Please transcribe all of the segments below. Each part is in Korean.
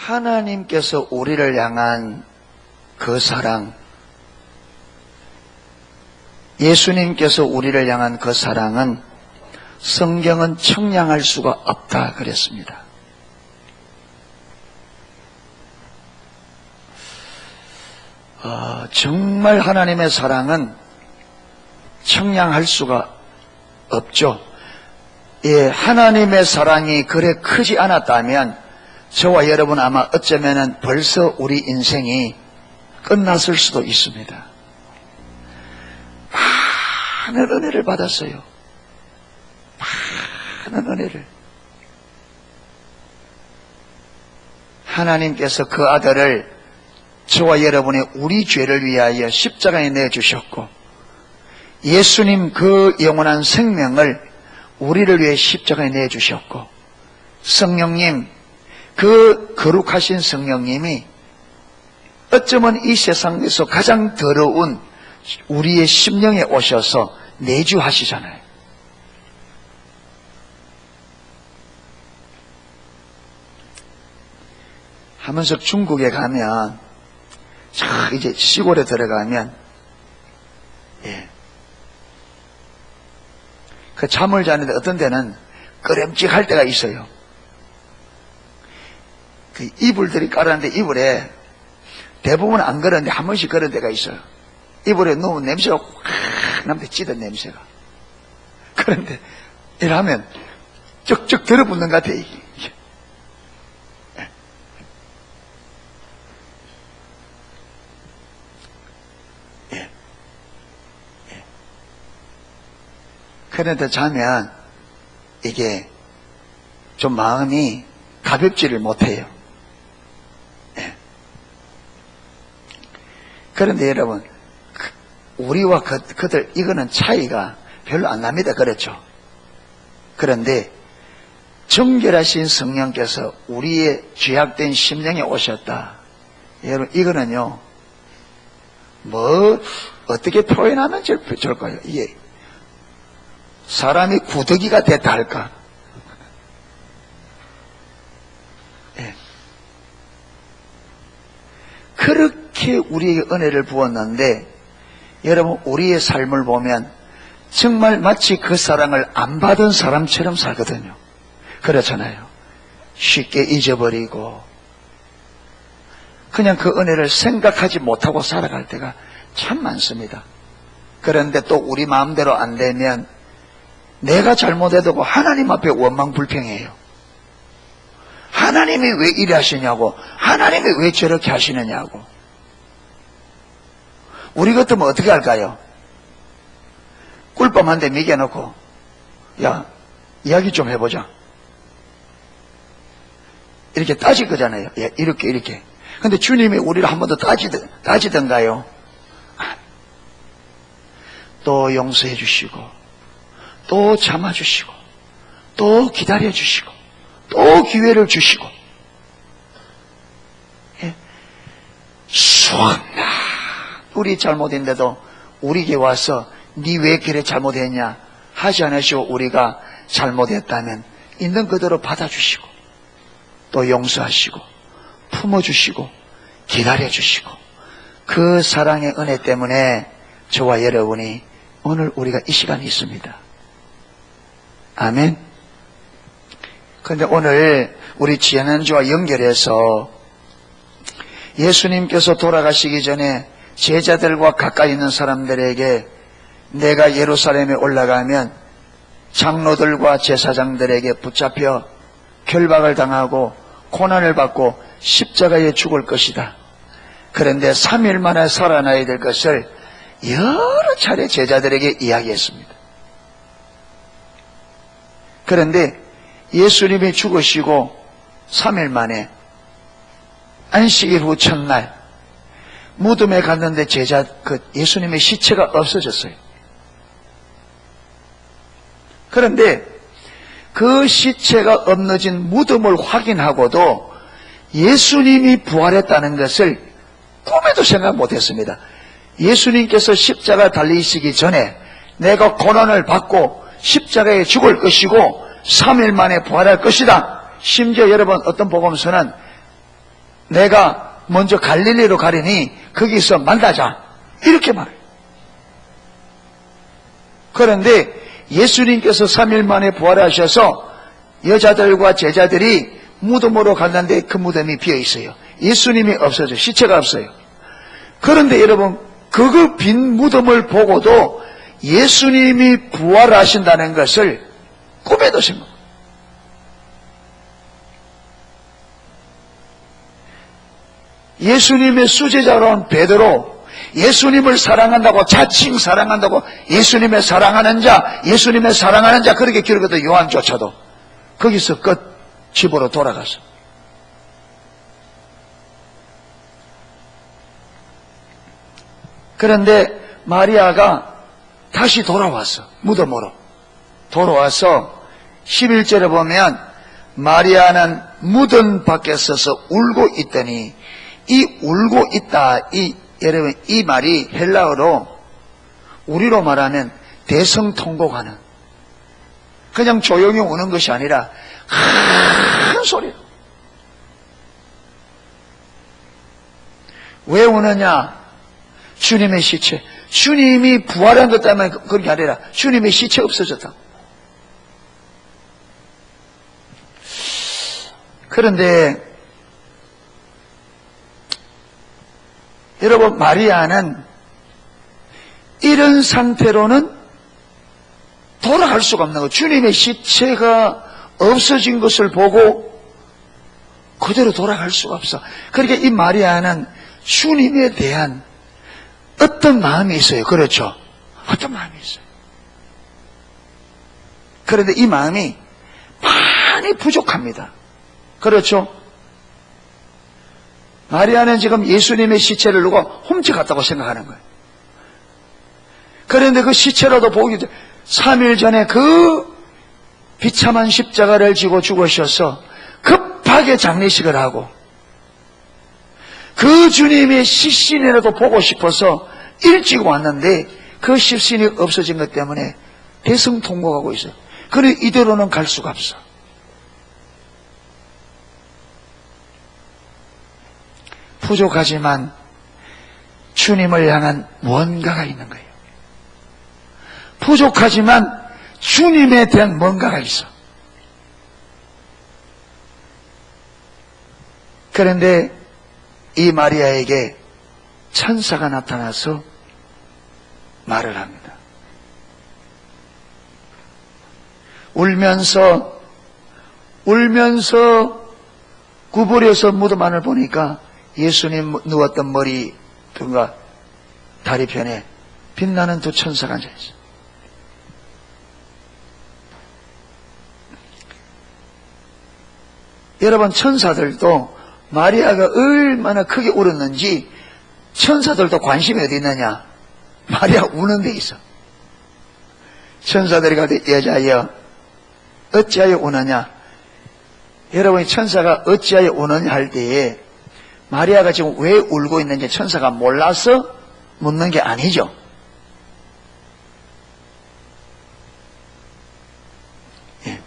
하나님께서 우리를 향한 그 사랑, 예수님께서 우리를 향한 그 사랑은 성경은 청량할 수가 없다 그랬습니다. 정말 하나님의 사랑은 청량할 수가 없죠. 예, 하나님의 사랑이 그래 크지 않았다면 저와 여러분 아마 어쩌면은 벌써 우리 인생이 끝났을 수도 있습니다. 많은 은혜를 받았어요. 많은 은혜를. 하나님께서 그 아들을 저와 여러분의 우리 죄를 위하여 십자가에 내주셨고, 예수님 그 영원한 생명을 우리를 위해 십자가에 내주셨고, 성령님, 그 거룩하신 성령님이 어쩌면 이 세상에서 가장 더러운 우리의 심령에 오셔서 내주하시잖아요. 하면서 중국에 가면, 이제 시골에 들어가면, 예. 그 잠을 자는데 어떤 데는 끄름직할 때가 있어요. 그 이불들이 깔았는데 이불에 대부분 안 걸었는데 한 번씩 걸은 데가 있어요. 이불에 누우면 냄새가 확 나는데 찌든 냄새가. 그런데 이러면 쩍쩍 들어붙는 것 같아. 그런데 자면 이게 좀 마음이 가볍지를 못해요. 그런데 여러분, 우리와 그들 이거는 차이가 별로 안 납니다. 그렇죠? 그런데 정결하신 성령께서 우리의 죄악된 심령에 오셨다. 여러분, 이거는요, 어떻게 표현하면 좋을까요? 이게 사람이 구더기가 됐다 할까? 예. 그렇게 우리에게 은혜를 부었는데, 여러분, 우리의 삶을 보면 정말 마치 그 사랑을 안 받은 사람처럼 살거든요. 그렇잖아요. 쉽게 잊어버리고 그냥 그 은혜를 생각하지 못하고 살아갈 때가 참 많습니다. 그런데 또 우리 마음대로 안 되면 내가 잘못해도 하나님 앞에 원망불평해요. 하나님이 왜 이래 하시냐고, 하나님이 왜 저렇게 하시느냐고. 우리 같으면 어떻게 할까요? 꿀밤 한 대 먹여놓고, 야, 이야기 좀 해보자. 이렇게 따질 거잖아요. 야, 이렇게. 근데 주님이 우리를 한 번 더 따지던가요? 또 용서해 주시고, 또 참아주시고, 또 기다려주시고, 또 기회를 주시고, 예? 수없나 우리 잘못인데도 우리에게 와서 니 왜 그래 잘못했냐 하지 않으시고, 우리가 잘못했다면 있는 그대로 받아주시고, 또 용서하시고, 품어주시고, 기다려주시고, 그 사랑의 은혜 때문에 저와 여러분이 오늘 우리가 이 시간이 있습니다. 아멘. 그런데 오늘 우리 지난주와 연결해서 예수님께서 돌아가시기 전에 제자들과 가까이 있는 사람들에게 내가 예루살렘에 올라가면 장로들과 제사장들에게 붙잡혀 결박을 당하고 고난을 받고 십자가에 죽을 것이다. 그런데 3일 만에 살아나야 될 것을 여러 차례 제자들에게 이야기했습니다. 그런데 예수님이 죽으시고 3일 만에 안식일 후 첫날 무덤에 갔는데 예수님의 시체가 없어졌어요. 그런데 그 시체가 없어진 무덤을 확인하고도 예수님이 부활했다는 것을 꿈에도 생각 못했습니다. 예수님께서 십자가 달리시기 전에 내가 고난을 받고 십자가에 죽을 것이고 3일 만에 부활할 것이다. 심지어 여러분, 어떤 복음서는 내가 먼저 갈릴리로 가려니 거기서 만나자. 이렇게 말해요. 그런데 예수님께서 3일 만에 부활하셔서 여자들과 제자들이 무덤으로 갔는데 그 무덤이 비어 있어요. 예수님이 없어져. 시체가 없어요. 그런데 여러분, 그 빈 무덤을 보고도 예수님이 부활하신다는 것을 꿈에도 생각. 예수님의 수제자로 온 베드로, 예수님을 사랑한다고, 자칭 사랑한다고, 예수님의 사랑하는 자, 예수님의 사랑하는 자, 그렇게 기록했던 요한조차도 거기서 끝 집으로 돌아가서. 그런데 마리아가 다시 돌아왔어. 무덤으로 돌아와서 11절에 보면 마리아는 무덤 밖에 서서 울고 있더니, 이 울고 있다, 여러분, 이 말이 헬라어로 우리로 말하면 대성통곡하는, 그냥 조용히 우는 것이 아니라 큰 소리로. 왜 우느냐? 주님의 시체, 주님이 부활한 것 때문에 그런 게 아니라 주님의 시체 없어졌다. 그런데 여러분, 마리아는 이런 상태로는 돌아갈 수가 없는 거예요. 주님의 시체가 없어진 것을 보고 그대로 돌아갈 수가 없어. 그러니까 이 마리아는 주님에 대한 어떤 마음이 있어요. 그렇죠? 어떤 마음이 있어요. 그런데 이 마음이 많이 부족합니다. 그렇죠? 마리아는 지금 예수님의 시체를 누가 훔쳐갔다고 생각하는 거예요. 그런데 그 시체라도 보기 전에 3일 전에 그 비참한 십자가를 지고 죽으셔서 급하게 장례식을 하고 그 주님의 시신이라도 보고 싶어서 일찍 왔는데 그 시신이 없어진 것 때문에 대성통곡하고 있어요. 그래 이대로는 갈 수가 없어. 부족하지만 주님을 향한 뭔가가 있는 거예요. 부족하지만 주님에 대한 뭔가가 있어. 그런데 이 마리아에게 천사가 나타나서 말을 합니다. 울면서 구부려서 무덤 안을 보니까 예수님 누웠던 머리 등과 다리 편에 빛나는 두 천사가 앉아있어요. 여러분, 천사들도 마리아가 얼마나 크게 울었는지 천사들도 관심이 어디 있느냐? 마리아 우는 데 있어. 천사들이 가되 여자여 어찌하여 우느냐? 여러분이 천사가 어찌하여 우느냐 할 때에 마리아가 지금 왜 울고 있는지 천사가 몰라서 묻는 게 아니죠. 예.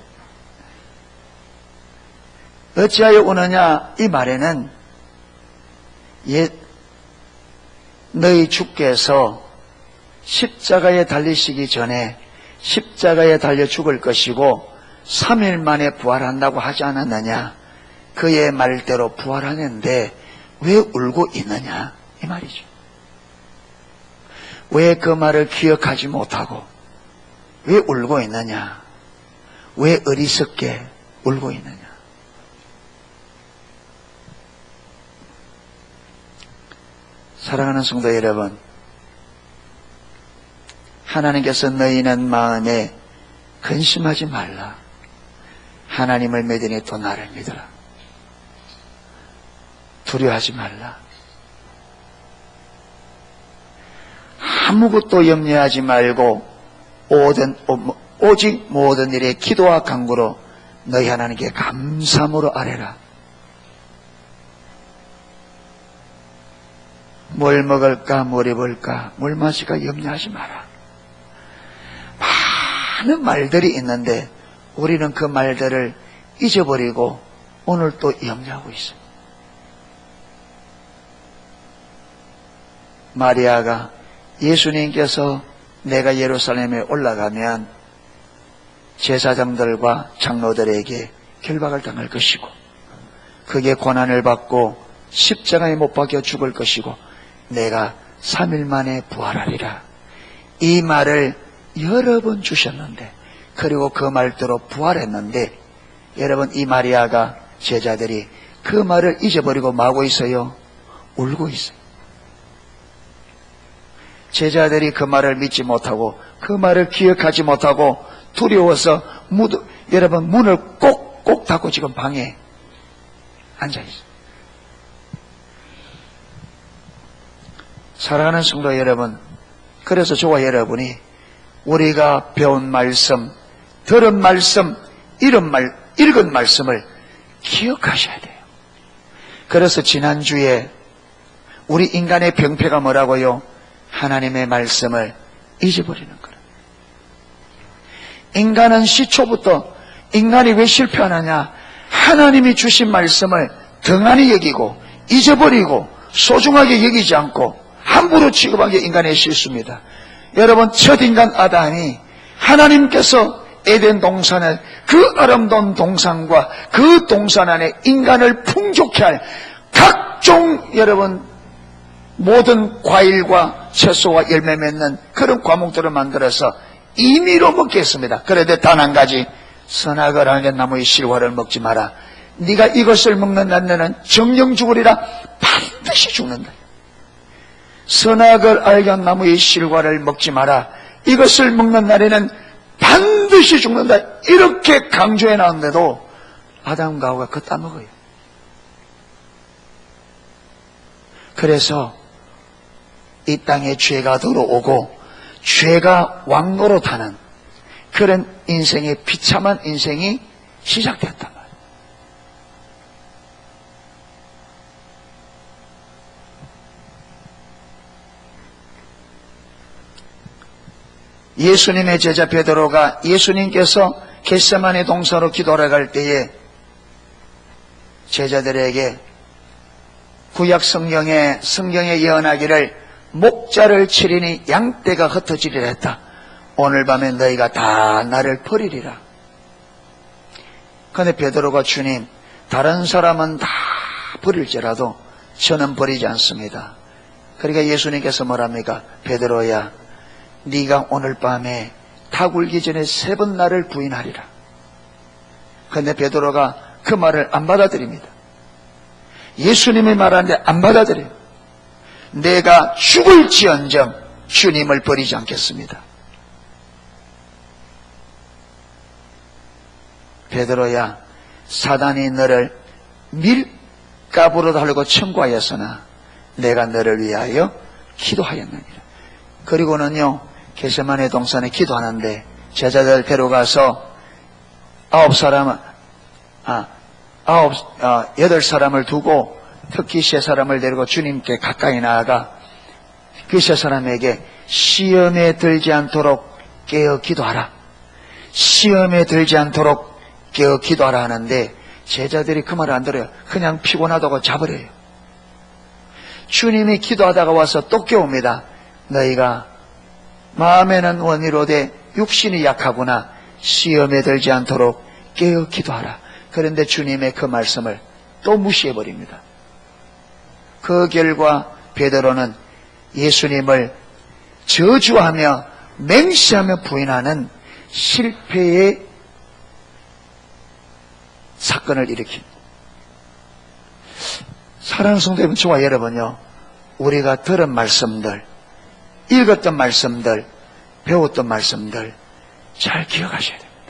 어찌하여 우느냐 이 말에는 너희 주께서 십자가에 달리시기 전에 십자가에 달려 죽을 것이고 3일 만에 부활한다고 하지 않았느냐? 그의 말대로 부활하는데 왜 울고 있느냐? 이 말이죠. 왜 그 말을 기억하지 못하고 왜 울고 있느냐? 왜 어리석게 울고 있느냐? 사랑하는 성도 여러분, 하나님께서 너희는 마음에 근심하지 말라. 하나님을 믿으니 또 나를 믿으라. 두려워하지 말라. 아무것도 염려하지 말고 오직 모든 일에 기도와 간구로 너희 하나님께 감사함으로 아뢰라. 뭘 먹을까, 뭘 입을까, 뭘 마실까 염려하지 마라. 많은 말들이 있는데 우리는 그 말들을 잊어버리고 오늘 또 염려하고 있어요. 마리아가 예수님께서 내가 예루살렘에 올라가면 제사장들과 장로들에게 결박을 당할 것이고 그게 고난을 받고 십자가에 못 박혀 죽을 것이고 내가 3일 만에 부활하리라. 이 말을 여러 번 주셨는데 그리고 그 말대로 부활했는데 여러분 이 마리아가 제자들이 그 말을 잊어버리고 마고 있어요? 울고 있어요. 제자들이 그 말을 믿지 못하고 그 말을 기억하지 못하고 두려워서 여러분 문을 꼭꼭 닫고 지금 방에 앉아있어요. 사랑하는 성도 여러분, 그래서 저와 여러분이 우리가 배운 말씀, 들은 말씀, 읽은 말씀을 기억하셔야 돼요. 그래서 지난주에 우리 인간의 병폐가 뭐라고요? 하나님의 말씀을 잊어버리는 거예요. 인간은 시초부터 인간이 왜 실패하느냐? 하나님이 주신 말씀을 등한히 여기고 잊어버리고 소중하게 여기지 않고 함부로 취급한 게 인간의 실수입니다. 여러분, 첫 인간 아담이 하나님께서 에덴 동산을 그 아름다운 동산과 그 동산 안에 인간을 풍족케 할 각종 여러분 모든 과일과 채소와 열매 맺는 그런 과목들을 만들어서 임의로 먹게 했습니다. 그런데 단 한 가지, 선악을 알게 나무의 실과를 먹지 마라. 네가 이것을 먹는 날에는 정령 죽으리라. 반드시 죽는다. 선악을 알게 한 나무의 실과를 먹지 마라. 이것을 먹는 날에는 반드시 죽는다. 이렇게 강조해 나왔는데도 아담과 하와가 그거 따먹어요. 그래서 이 땅에 죄가 들어오고 죄가 왕노릇하는 그런 인생의 비참한 인생이 시작됐단 말이에요. 예수님의 제자 베드로가 예수님께서 겟세마네 동산으로 기도하러 갈 때에 제자들에게 구약 성경에 예언하기를 목자를 치리니 양떼가 흩어지리라 했다. 오늘 밤에 너희가 다 나를 버리리라. 그런데 베드로가 주님, 다른 사람은 다 버릴지라도 저는 버리지 않습니다. 그러니까 예수님께서 뭐랍니까? 베드로야, 네가 오늘 밤에 닭 울기 전에 3번 나를 부인하리라. 그런데 베드로가 그 말을 안 받아들입니다. 예수님이 말하는데 안 받아들여요. 내가 죽을지언정 주님을 버리지 않겠습니다. 베드로야, 사단이 너를 밀가부로 달고 청구하였으나 내가 너를 위하여 기도하였느니라. 그리고는요, 겟세마네 동산에 기도하는데 제자들 데려가서 8사람을 두고 특히 3사람을 데리고 주님께 가까이 나아가 그 3사람에게 시험에 들지 않도록 깨어 기도하라. 시험에 들지 않도록 깨어 기도하라 하는데 제자들이 그 말을 안 들어요. 그냥 피곤하다고 자버려요. 주님이 기도하다가 와서 또 깨웁니다. 너희가 마음에는 원이로되 육신이 약하구나. 시험에 들지 않도록 깨어 기도하라. 그런데 주님의 그 말씀을 또 무시해버립니다. 그 결과 베드로는 예수님을 저주하며 맹시하며 부인하는 실패의 사건을 일으킵니다. 사랑하는 성도 여러분, 저와 여러분요, 우리가 들은 말씀들, 읽었던 말씀들, 배웠던 말씀들 잘 기억하셔야 됩니다.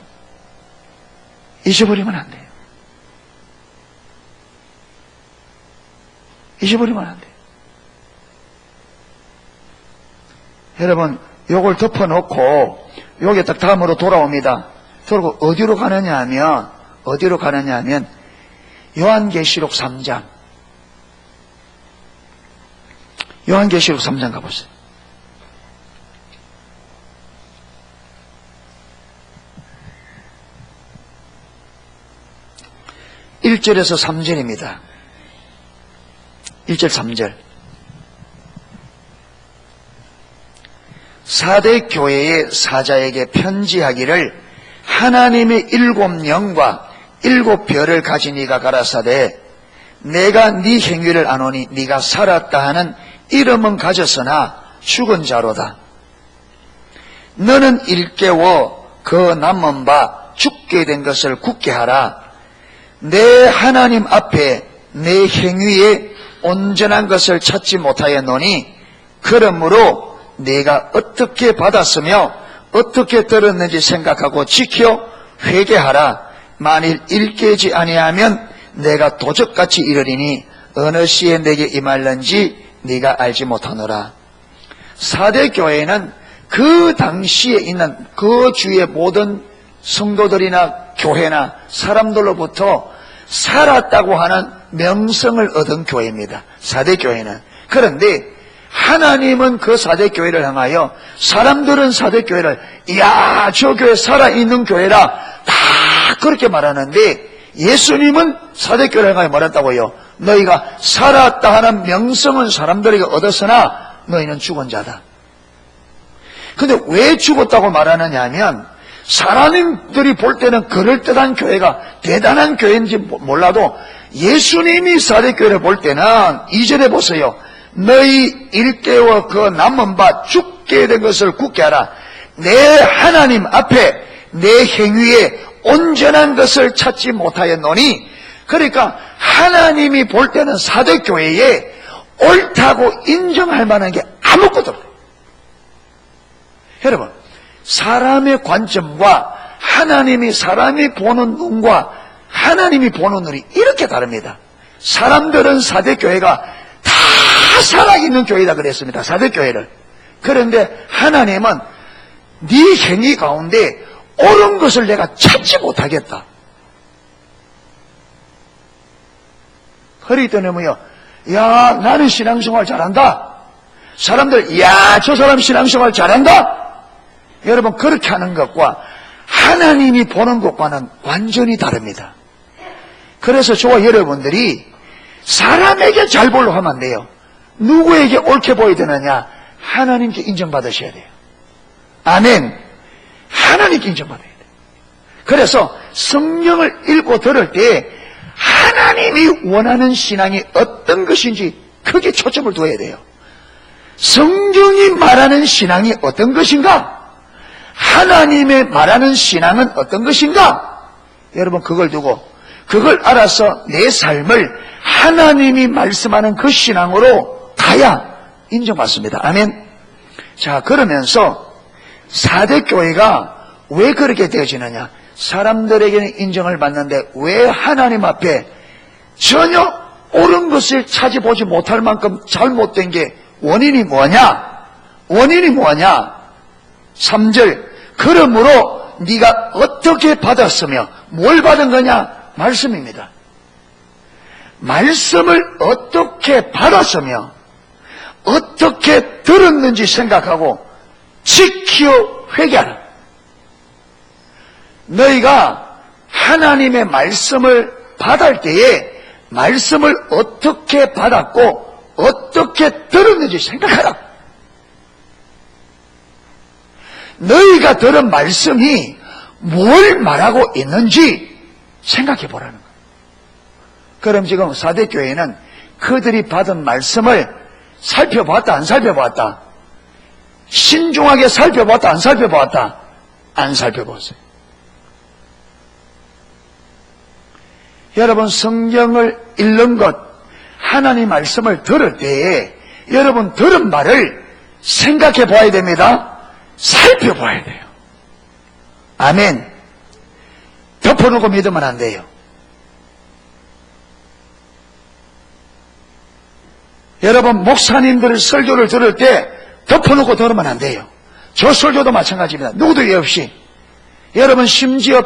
잊어버리면 안 돼요. 잊어버리면 안 돼요. 여러분, 요걸 덮어놓고 요게 딱 다음으로 돌아옵니다. 그리고 어디로 가느냐 하면 요한계시록 3장 가보세요. (1절에서) (3절입니다) 1절 3절. 사대 교회의 사자에게 편지하기를 하나님의 7영과 7별을 가진 이가 가라사대 내가 네 행위를 아노니 네가 살았다 하는 이름은 가졌으나 죽은 자로다. 너는 일깨워 그 남은 바 죽게 된 것을 굳게 하라. 내 하나님 앞에 내 행위에 온전한 것을 찾지 못하였노니 그러므로 내가 어떻게 받았으며 어떻게 들었는지 생각하고 지켜 회개하라. 만일 일깨지 아니하면 내가 도적같이 이르리니 어느 시에 내게 임할는지 네가 알지 못하노라. 사대 교회는 그 당시에 있는 그 주의 모든 성도들이나 교회나 사람들로부터 살았다고 하는 명성을 얻은 교회입니다. 사대 교회는. 그런데 하나님은 그 사대 교회를 향하여 사람들은 사대 교회를 이야 저 교회 살아있는 교회라 다 그렇게 말하는데 예수님은 사대 교회를 향하여 말했다고요. 너희가 살았다 하는 명성은 사람들에게 얻었으나 너희는 죽은 자다. 근데 왜 죽었다고 말하느냐 하면 사람들이 볼 때는 그럴듯한 교회가 대단한 교회인지 몰라도 예수님이 사대 교회를 볼 때는 2절에 보세요. 너희 일깨워 그 남은 바 죽게 된 것을 굳게 하라. 내 하나님 앞에 내 행위에 온전한 것을 찾지 못하였노니 그러니까 하나님이 볼 때는 사대 교회에 옳다고 인정할 만한 게 아무것도 없어요. 여러분 사람의 관점과 사람이 보는 눈과 하나님이 보는 눈이 이렇게 다릅니다. 사람들은 사대 교회가 다 살아있는 교회다 그랬습니다. 사대 교회를. 그런데 하나님은 네 행위 가운데 옳은 것을 내가 찾지 못하겠다. 그러기 때문에 뭐요? 야 나는 신앙생활 잘한다. 사람들 야 저 사람 신앙생활 잘한다. 여러분 그렇게 하는 것과 하나님이 보는 것과는 완전히 다릅니다. 그래서 저와 여러분들이 사람에게 잘 보려고 하면 안 돼요. 누구에게 옳게 보여야 되느냐? 하나님께 인정받으셔야 돼요. 아멘. 하나님께 인정받아야 돼요. 그래서 성경을 읽고 들을 때 하나님이 원하는 신앙이 어떤 것인지 크게 초점을 둬야 돼요. 성경이 말하는 신앙이 어떤 것인가? 하나님의 말하는 신앙은 어떤 것인가? 여러분 그걸 두고 그걸 알아서 내 삶을 하나님이 말씀하는 그 신앙으로 가야 인정받습니다. 아멘. 자 그러면서 사대 교회가 왜 그렇게 되어지느냐? 사람들에게는 인정을 받는데 왜 하나님 앞에 전혀 옳은 것을 찾아보지 못할 만큼 잘못된 게 원인이 뭐냐? 원인이 뭐냐? 3절 그러므로 네가 어떻게 받았으며 뭘 받은 거냐? 말씀입니다. 말씀을 어떻게 받았으며 어떻게 들었는지 생각하고 지켜 회개하라. 너희가 하나님의 말씀을 받을 때에 말씀을 어떻게 받았고 어떻게 들었는지 생각하라. 너희가 들은 말씀이 뭘 말하고 있는지 생각해 보라는 거예요. 그럼 지금 사대교회는 그들이 받은 말씀을 살펴봤다 안 살펴봤다? 신중하게 살펴봤다 안 살펴봤다? 안 살펴봤어요. 여러분 성경을 읽는 것, 하나님 말씀을 들을 때에 여러분 들은 말을 생각해 봐야 됩니다. 살펴봐야 돼요. 아멘. 덮어놓고 믿으면 안 돼요. 여러분 목사님들 설교를 들을 때 덮어놓고 들으면 안 돼요. 저 설교도 마찬가지입니다. 누구도 예 없이. 여러분 심지어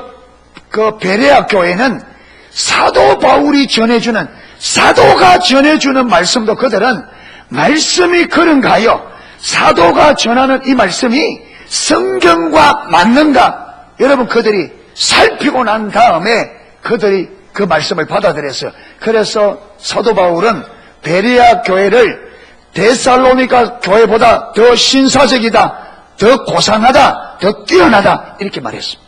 그 베레아 교회는 사도 바울이 전해주는 사도가 전해주는 말씀도 그들은 말씀이 그런가 하여 사도가 전하는 이 말씀이 성경과 맞는가 여러분 그들이 살피고 난 다음에 그들이 그 말씀을 받아들였어요. 그래서 사도 바울은 베레아 교회를 데살로니가 교회보다 더 신사적이다, 더 고상하다, 더 뛰어나다 이렇게 말했습니다.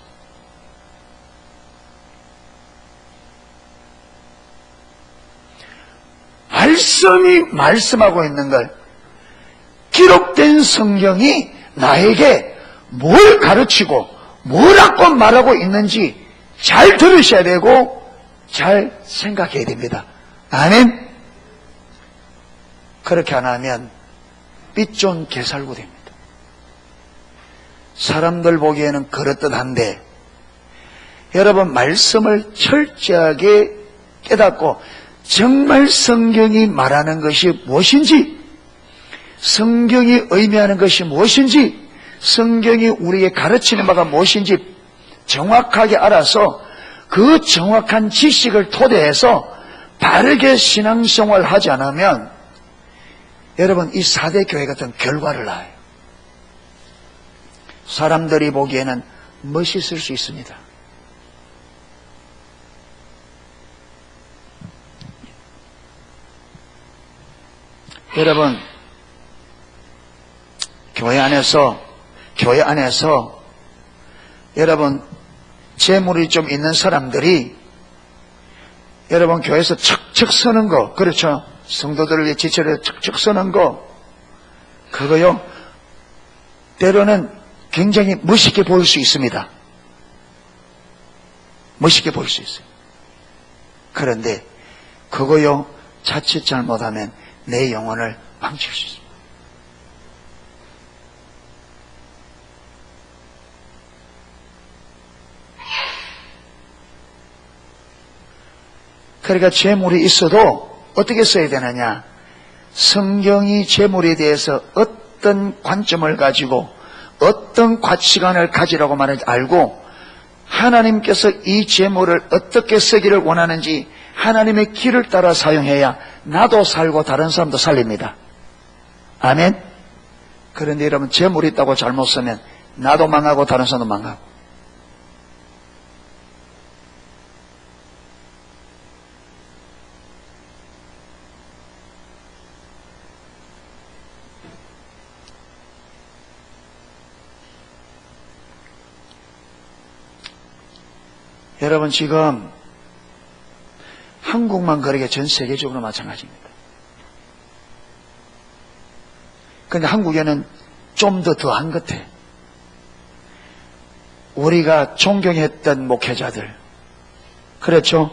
말씀이 말씀하고 있는 걸 기록된 성경이 나에게 뭘 가르치고 뭐라고 말하고 있는지 잘 들으셔야 되고 잘 생각해야 됩니다. 아멘. 그렇게 안 하면 삐쫀 개살구 됩니다. 사람들 보기에는 그렇듯한데 여러분 말씀을 철저하게 깨닫고 정말 성경이 말하는 것이 무엇인지, 성경이 의미하는 것이 무엇인지, 성경이 우리에게 가르치는 바가 무엇인지 정확하게 알아서 그 정확한 지식을 토대해서 바르게 신앙생활을 하지 않으면 여러분 이 4대 교회 같은 결과를 낳아요. 사람들이 보기에는 멋있을 수 있습니다. 여러분 교회 안에서 여러분 재물이 좀 있는 사람들이 여러분 교회에서 척척 서는 거, 그렇죠? 성도들을 위해 지체를 척척 서는 거, 그거요 때로는 굉장히 멋있게 보일 수 있습니다. 멋있게 보일 수 있어요. 그런데 그거요 자칫 잘못하면 내 영혼을 망칠 수 있습니다. 그러니까 재물이 있어도 어떻게 써야 되느냐? 성경이 재물에 대해서 어떤 관점을 가지고 어떤 가치관을 가지라고 말하는지 알고 하나님께서 이 재물을 어떻게 쓰기를 원하는지 하나님의 길을 따라 사용해야 나도 살고 다른 사람도 살립니다. 아멘. 그런데 여러분 재물이 있다고 잘못 쓰면 나도 망하고 다른 사람도 망하고. 여러분 지금 한국만 그러게 전 세계적으로 마찬가지입니다. 그런데 한국에는 좀 더 더한 것 같아. 우리가 존경했던 목회자들, 그렇죠?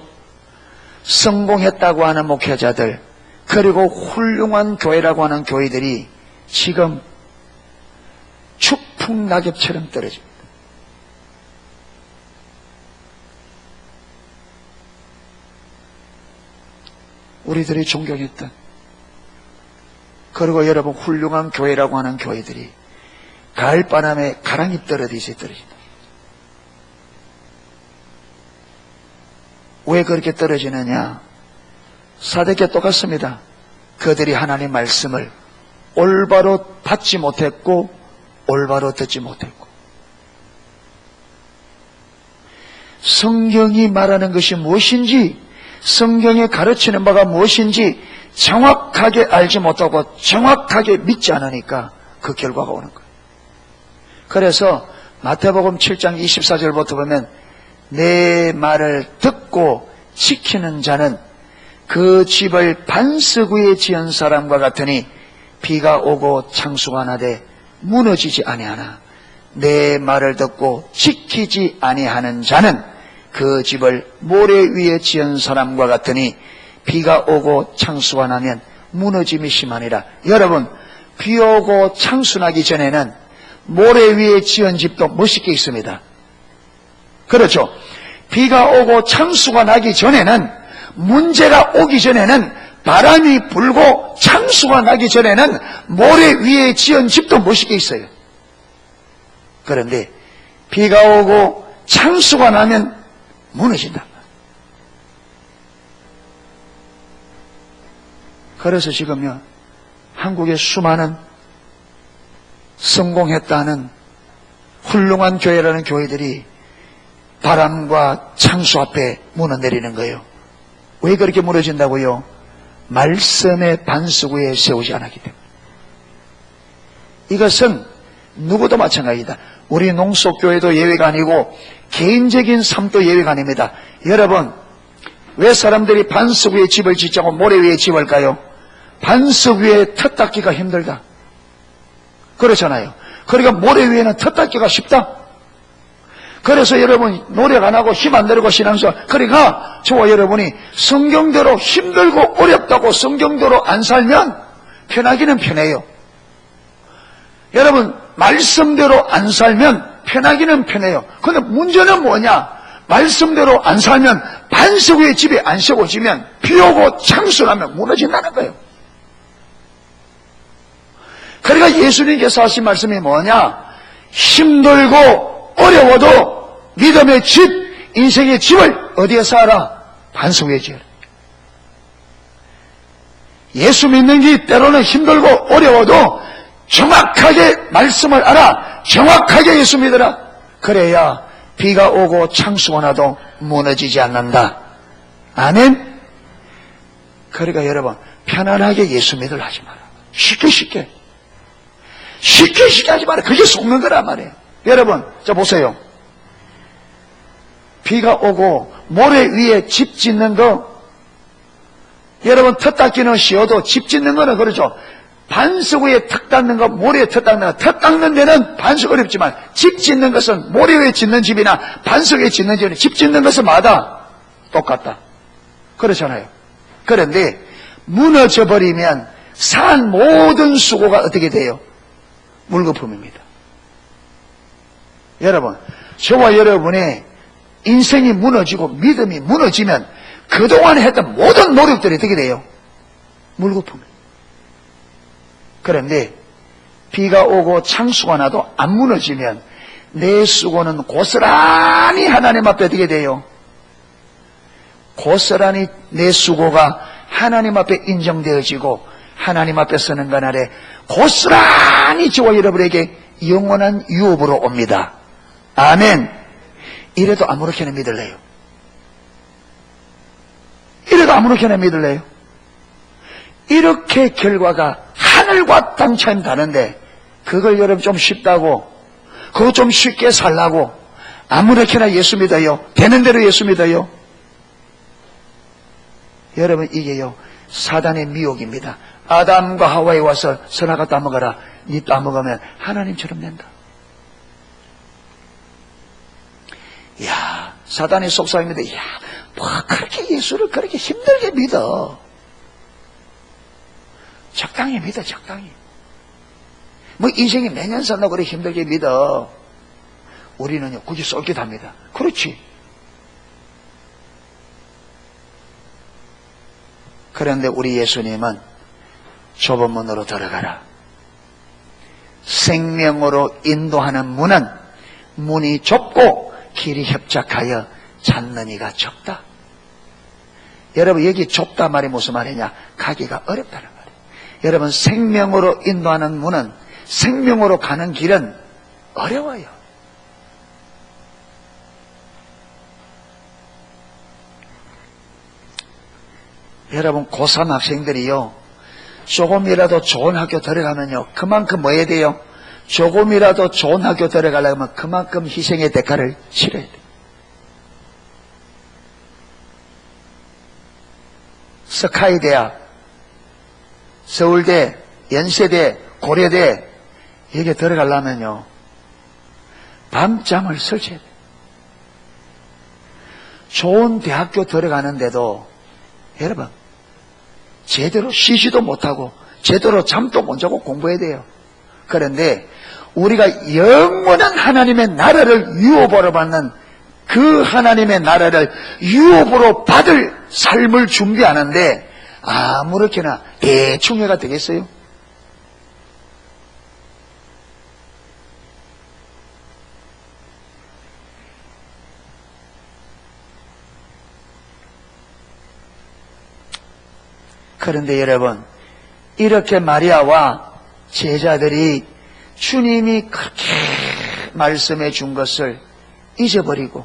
성공했다고 하는 목회자들, 그리고 훌륭한 교회라고 하는 교회들이 지금 추풍 낙엽처럼 떨어집니다. 우리들이 존경했던, 그리고 여러분 훌륭한 교회라고 하는 교회들이 가을바람에 가랑잎 떨어지듯이 떨어진다. 왜 그렇게 떨어지느냐? 사대계 똑같습니다. 그들이 하나님의 말씀을 올바로 받지 못했고 올바로 듣지 못했고, 성경이 말하는 것이 무엇인지, 성경에 가르치는 바가 무엇인지 정확하게 알지 못하고 정확하게 믿지 않으니까 그 결과가 오는 거예요. 그래서 마태복음 7장 24절부터 보면 내 말을 듣고 지키는 자는 그 집을 반석 위에 지은 사람과 같으니 비가 오고 창수가 나되 무너지지 아니하나 내 말을 듣고 지키지 아니하는 자는 그 집을 모래 위에 지은 사람과 같으니 비가 오고 창수가 나면 무너짐이 심하니라. 여러분 비 오고 창수 나기 전에는 모래 위에 지은 집도 멋있게 있습니다. 그렇죠? 비가 오고 창수가 나기 전에는, 문제가 오기 전에는, 바람이 불고 창수가 나기 전에는 모래 위에 지은 집도 멋있게 있어요. 그런데 비가 오고 창수가 나면 무너진다. 그래서 지금요 한국의 수많은 성공했다는 훌륭한 교회라는 교회들이 바람과 창수 앞에 무너내리는 거예요. 왜 그렇게 무너진다고요? 말씀의 반석 위에 세우지 않았기 때문에. 이것은 누구도 마찬가지다. 우리 농속교회도 예외가 아니고 개인적인 삶도 예외가 아닙니다. 여러분, 왜 사람들이 반석 위에 집을 짓자고 모래 위에 집을 까요? 반석 위에 터 닦기가 힘들다. 그렇잖아요. 그러니까 모래 위에는 터 닦기가 쉽다. 그래서 여러분 노력 안 하고 힘 안 들고 신앙생활, 그러니까 저와 여러분이 성경대로 힘들고 어렵다고 성경대로 안 살면 편하기는 편해요. 여러분 말씀대로 안 살면 편하기는 편해요. 그런데 문제는 뭐냐? 말씀대로 안 살면 반석 위에 집에 안 세워지면 비 오고 창수나면 무너진다는 거예요. 그러니까 예수님께서 하신 말씀이 뭐냐? 힘들고 어려워도 믿음의 집, 인생의 집을 어디에 쌓아라? 반석 위에 지어라. 예수 믿는 게 때로는 힘들고 어려워도 정확하게 말씀을 알아. 정확하게 예수 믿어라. 그래야 비가 오고 창수가 나도 무너지지 않는다. 아멘? 그러니까 여러분 편안하게 예수 믿으려 하지 마라. 쉽게 하지 마라. 그게 속는 거란 말이에요. 여러분 자 보세요. 비가 오고 모래 위에 집 짓는 거, 여러분 터 닦기는 쉬워도 집 짓는 거는 그렇죠. 반석 위에 턱 닦는 거, 모래에 턱 닦는 거, 턱 닦는 데는 반석 어렵지만 집 짓는 것은 모래 위에 짓는 집이나 반석 위에 짓는 집이나 집 짓는 것은 마다 똑같다. 그렇잖아요. 그런데 무너져 버리면 산 모든 수고가 어떻게 돼요? 물거품입니다. 여러분, 저와 여러분의 인생이 무너지고 믿음이 무너지면 그동안 했던 모든 노력들이 어떻게 돼요? 물거품입니다. 그런데 비가 오고 창수가 나도 안 무너지면 내 수고는 고스란히 하나님 앞에 어떻게 돼요? 고스란히 내 수고가 하나님 앞에 인정되어지고 하나님 앞에 서는 그날에 고스란히 저와 여러분에게 영원한 유업으로 옵니다. 아멘. 이래도 아무렇게나 믿을래요? 이래도 아무렇게나 믿을래요? 이렇게 결과가 하늘과 땅 차이는 다른데 그걸 여러분 좀 쉽다고, 그거 좀 쉽게 살라고 아무렇게나 예수 믿어요? 되는 대로 예수 믿어요? 여러분 이게요 사단의 미혹입니다. 아담과 하와에 와서 선악과 따먹어라. 니 따먹으면 하나님처럼 된다. 이야, 사단의 속삭임인데, 이야, 뭐 그렇게 예수를 그렇게 힘들게 믿어. 적당히 믿어, 적당히. 뭐 인생이 몇 년 산다고 그렇게 힘들게 믿어. 우리는요 굳이 쏠깃합니다. 그렇지. 그런데 우리 예수님은 좁은 문으로 들어가라. 생명으로 인도하는 문은 문이 좁고 길이 협착하여 찾는 이가 적다. 여러분 여기 좁다 말이 무슨 말이냐? 가기가 어렵다는 말이에요. 여러분 생명으로 인도하는 문은, 생명으로 가는 길은 어려워요. 여러분 고3 학생들이요 조금이라도 좋은 학교 들어가면요 그만큼 뭐 해야 돼요? 조금이라도 좋은 학교 들어가려면 그만큼 희생의 대가를 치러야 돼요. 스카이대학, 서울대, 연세대, 고려대 여기에 들어가려면요 밤잠을 설쳐야 돼요. 좋은 대학교 들어가는데도 여러분 제대로 쉬지도 못하고 제대로 잠도 못 자고 공부해야 돼요. 그런데 우리가 영원한 하나님의 나라를 유업으로 받는 그 하나님의 나라를 유업으로 받을 삶을 준비하는데 아무렇게나 대충 해가 되겠어요? 그런데 여러분 이렇게 마리아와 제자들이 주님이 그렇게 말씀해 준 것을 잊어버리고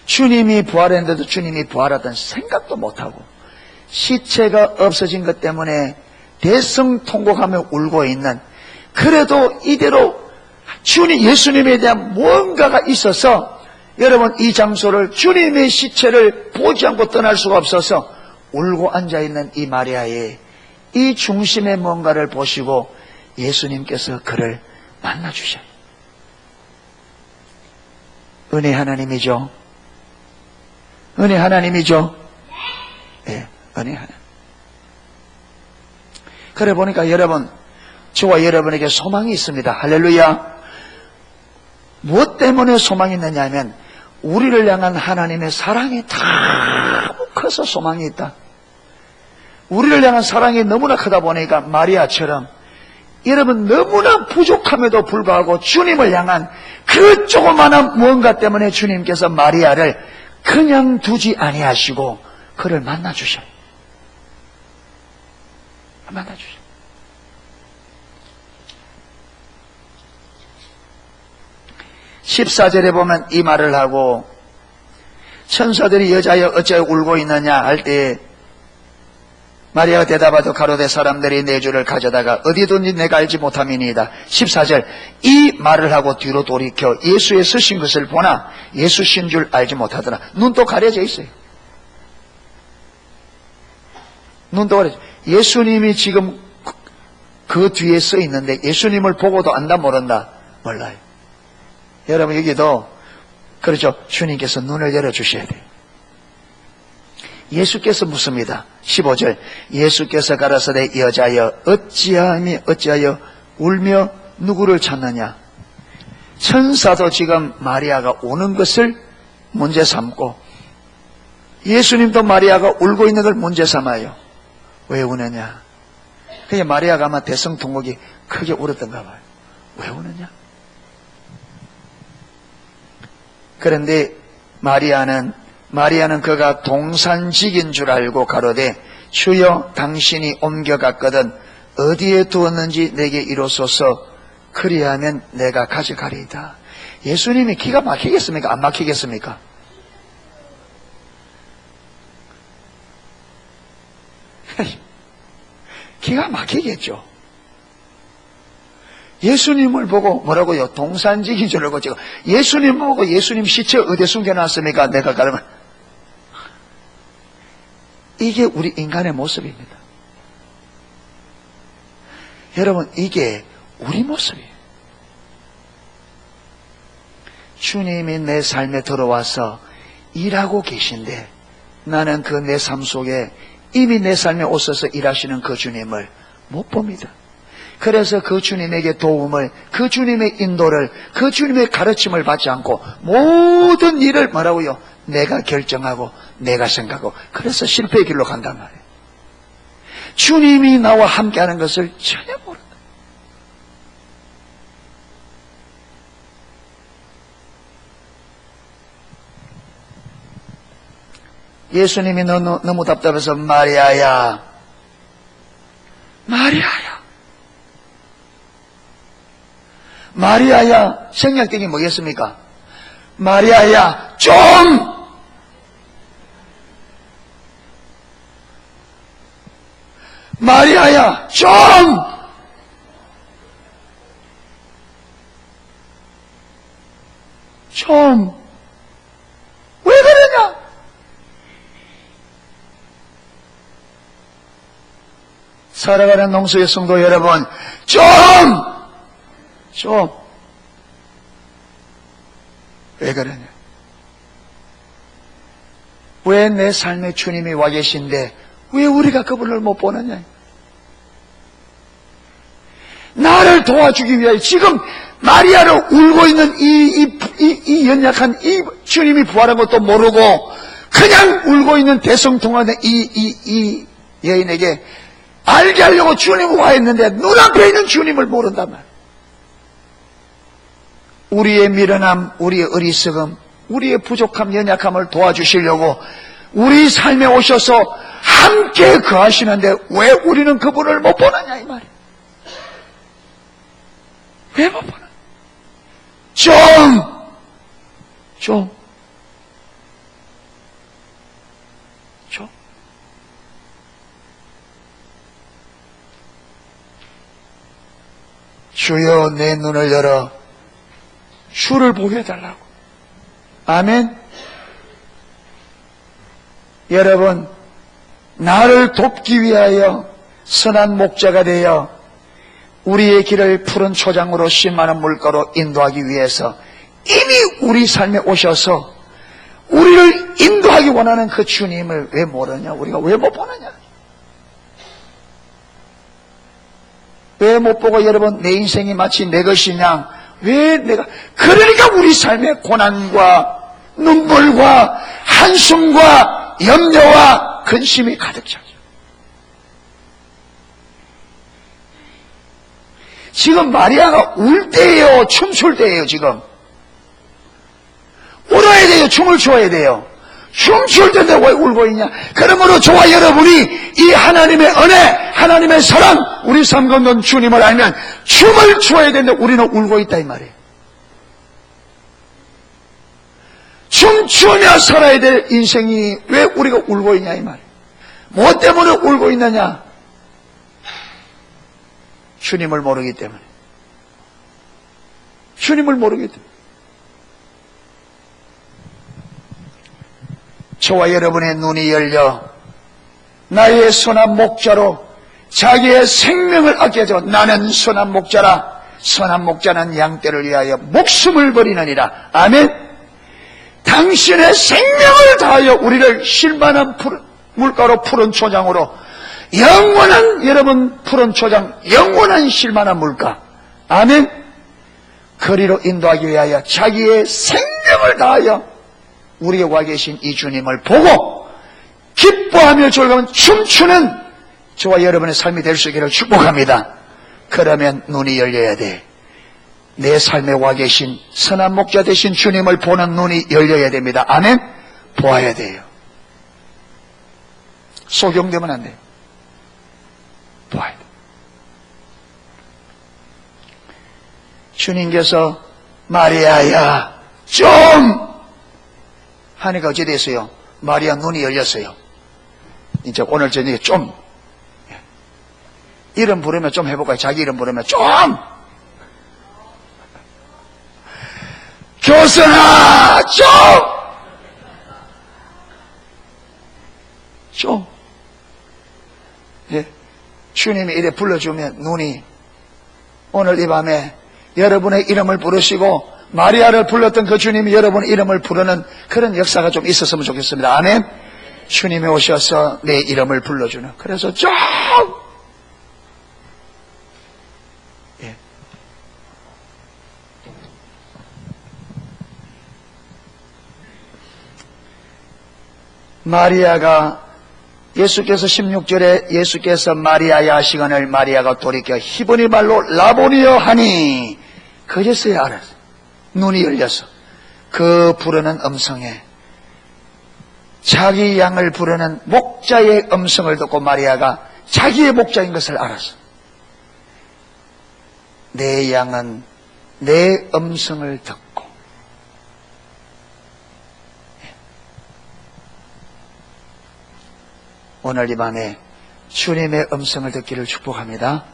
주님이 부활했는데도 주님이 부활하던 생각도 못하고 시체가 없어진 것 때문에 대성통곡하며 울고 있는 그래도 이대로 예수님에 대한 무언가가 있어서 여러분 이 장소를 주님의 시체를 보지 않고 떠날 수가 없어서 울고 앉아있는 이 마리아의 이 중심의 뭔가를 보시고 예수님께서 그를 만나주셔요. 은혜 하나님이죠. 은혜 하나님이죠. 네, 은혜 하나님. 그래 보니까 여러분, 저와 여러분에게 소망이 있습니다. 할렐루야. 무엇 때문에 소망이 있느냐 하면 우리를 향한 하나님의 사랑이 너무 커서 소망이 있다. 우리를 향한 사랑이 너무나 크다 보니까 마리아처럼 여러분 너무나 부족함에도 불구하고 주님을 향한 그 조그마한 무언가 때문에 주님께서 마리아를 그냥 두지 아니하시고 그를 만나주셔요. 만나주셔요. (14절에) 보면 이 말을 하고 천사들이 여자여 어찌하여 울고 있느냐 할 때 마리아가 대답하되 가로되 사람들이 내 주를 가져다가 어디 둔지 내가 알지 못함이니이다. (14절) 이 말을 하고 뒤로 돌이켜 예수의 서신 것을 보나 예수 신 줄 알지 못하더라. 눈도 가려져 있어요. 눈도 가려져. 예수님이 지금 그 뒤에 서 있는데 예수님을 보고도 안다 모른다? 몰라요. 여러분 여기도 그렇죠. 주님께서 눈을 열어주셔야 돼요. 예수께서 묻습니다. 15절 예수께서 가라사대 여자여 어찌하여 울며 누구를 찾느냐. 천사도 지금 마리아가 오는 것을 문제 삼고 예수님도 마리아가 울고 있는 걸 문제 삼아요. 왜 우느냐. 그게 마리아가 아마 대성통곡이 크게 울었던가 봐요. 왜 우느냐. 그런데 마리아는 그가 동산직인 줄 알고 가로되 주여 당신이 옮겨갔거든 어디에 두었는지 내게 이루소서 그리하면 내가 가져가리이다. 예수님이 기가 막히겠습니까? 안 막히겠습니까? 기가 막히겠죠. 예수님을 보고 뭐라고요? 동산직인 줄 알고 제가 예수님 보고 예수님 시체 어디에 숨겨놨습니까? 내가 가려면 이게 우리 인간의 모습입니다. 여러분 이게 우리 모습이에요. 주님이 내 삶에 들어와서 일하고 계신데 나는 그 내 삶 속에 이미 내 삶에 오셔서 일하시는 그 주님을 못 봅니다. 그래서 그 주님에게 도움을, 그 주님의 인도를, 그 주님의 가르침을 받지 않고 모든 일을 뭐라고요? 내가 결정하고 내가 생각하고 그래서 실패의 길로 간단 말이에요. 주님이 나와 함께하는 것을 전혀 모른다. 예수님이 너무 답답해서 마리아야 생략되기 뭐겠습니까? 마리아야 마리아야 왜 그러냐? 살아가는 농수의 성도 여러분 왜 그러냐? 왜 내 삶에 주님이 와 계신데 왜 우리가 그분을 못 보느냐? 나를 도와주기 위하여 지금 마리아를 울고 있는 이 연약한 이 주님이 부활한 것도 모르고 그냥 울고 있는 대성통화된 이 여인에게 알게 하려고 주님이 와 있는데 눈앞에 있는 주님을 모른단 말이에요. 우리의 미련함, 우리의 어리석음, 우리의 부족함, 연약함을 도와주시려고 우리 삶에 오셔서 함께 거하시는데 왜 우리는 그분을 못 보느냐 이 말이에요. 왜 못 보느냐? 주여 내 눈을 열어 주를 보게 해달라고. 아멘. 여러분, 나를 돕기 위하여 선한 목자가 되어 우리의 길을 푸른 초장으로 쉴만한 물가로 인도하기 위해서 이미 우리 삶에 오셔서 우리를 인도하기 원하는 그 주님을 왜 모르냐? 우리가 왜 못 보느냐? 왜 못 보고 여러분 내 인생이 마치 내 것이냐? 왜 내가 그러니까 우리 삶에 고난과 눈물과 한숨과 염려와 근심이 가득 차죠. 지금 마리아가 울 때예요? 춤출 때예요? 지금 울어야 돼요? 춤을 춰야 돼요? 춤출 때인데 왜 울고 있냐? 그러므로 저와 여러분이 이 하나님의 은혜, 하나님의 사랑, 우리 삶 건넌 주님을 알면 춤을 춰야 되는데 우리는 울고 있다 이 말이에요. 춤추며 살아야 될 인생이 왜 우리가 울고 있냐 이 말이에요. 뭐 때문에 울고 있느냐? 주님을 모르기 때문에. 주님을 모르기 때문에. 저와 여러분의 눈이 열려 나의 선한 목자로 자기의 생명을 아껴줘. 나는 선한 목자라. 선한 목자는 양떼를 위하여 목숨을 버리느니라. 아멘. 당신의 생명을 다하여 우리를 쉴만한 물가로 푸른 초장으로 영원한, 여러분 푸른 초장, 영원한 쉴만한 물가. 아멘. 거리로 인도하기 위하여 자기의 생명을 다하여 우리에게 와 계신 이 주님을 보고 기뻐하며 즐거운 춤추는 저와 여러분의 삶이 될 수 있기를 축복합니다. 그러면 눈이 열려야 돼. 내 삶에 와 계신 선한 목자 되신 주님을 보는 눈이 열려야 됩니다. 아멘. 보아야 돼요. 소경되면 안 돼요. 보아야 돼요. 주님께서 마리아야 좀 하니까 어찌 됐어요? 마리아 눈이 열렸어요. 이제 오늘 저녁에 좀 이름 부르면 좀 해볼까요? 자기 이름 부르면 좀 교선아 좀 예. 주님이 이래 불러주면 눈이 오늘 이 밤에 여러분의 이름을 부르시고 마리아를 불렀던 그 주님이 여러분 이름을 부르는 그런 역사가 좀 있었으면 좋겠습니다. 아멘. 주님이 오셔서 내 이름을 불러주는. 그래서 좀 예. 마리아가 예수께서 16절에 예수께서 마리아야 하시거늘 마리아가 돌이켜 히브리 말로 라보니여 하니 그제서야 알았어요. 눈이 열려서 그 부르는 음성에 자기 양을 부르는 목자의 음성을 듣고 마리아가 자기의 목자인 것을 알았어. 내 양은 내 음성을 듣고 오늘 이 밤에 주님의 음성을 듣기를 축복합니다.